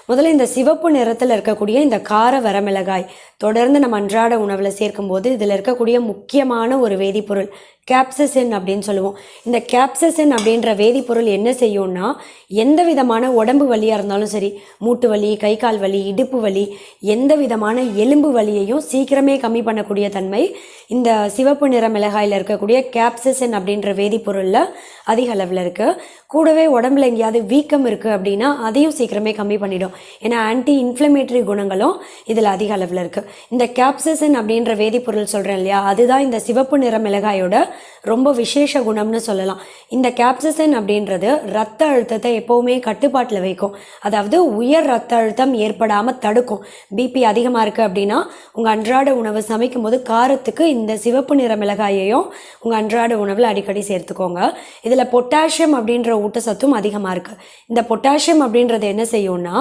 முதல்ல இந்த சிவப்பு நிறத்தில் இருக்கக்கூடிய இந்த கார வரமிளகாய் தொடர்ந்து நம்ம அன்றாட உணவில் சேர்க்கும்போது இதில் இருக்கக்கூடிய முக்கியமான ஒரு வேதிப்பொருள் கேப்சசின் அப்படின்னு சொல்லுவோம். இந்த கேப்சசின் அப்படின்ற வேதிப்பொருள் என்ன செய்யும்னா, எந்த விதமான உடம்பு வலியாக இருந்தாலும் சரி, மூட்டு வலி, கை கால் வலி, இடுப்பு வலி, எந்த விதமான எலும்பு வலியையும் சீக்கிரமே கம்மி பண்ணக்கூடிய தன்மை இந்த சிவப்பு நிற மிளகாயில் இருக்கக்கூடிய கேப்சசின் அப்படின்ற வேதிப்பொருளில் அதிக அளவில் இருக்குது. கூடவே உடம்புல எங்கேயாவது வீக்கம் இருக்குது அப்படின்னா அதையும் சீக்கிரமே கம்மி பண்ணிடும். ஏன்னா ஆன்டி இன்ஃப்ளமேட்டரி குணங்களும் இதில் அதிக அளவில் இருக்குது. இந்த கேப்சசின் அப்படின்ற வேதிப்பொருள் சொல்கிறேன் இல்லையா, அதுதான் இந்த சிவப்பு நிற மிளகாயோட ரொம்ப விசேஷ குணம்னு சொல்லலாம். இந்த கேப்சசின் அப்படின்றது ரத்த அழுத்தத்தை எப்போவுமே கட்டுப்பாட்டில் வைக்கும். அதாவது உயர் ரத்த அழுத்தம் ஏற்படாமல் தடுக்கும். பிபி அதிகமாக இருக்குது அப்படின்னா உங்கள் அன்றாட உணவு சமைக்கும் போது காரத்துக்கு இந்த சிவப்பு நிற மிளகாயையும் உங்கள் அன்றாட உணவில் அடிக்கடி சேர்த்துக்கோங்க. இதில் பொட்டாசியம் அப்படின்ற ஊட்டச்சத்தும் அதிகமாக இருக்குது. இந்த பொட்டாசியம் அப்படின்றது என்ன செய்யும்னா,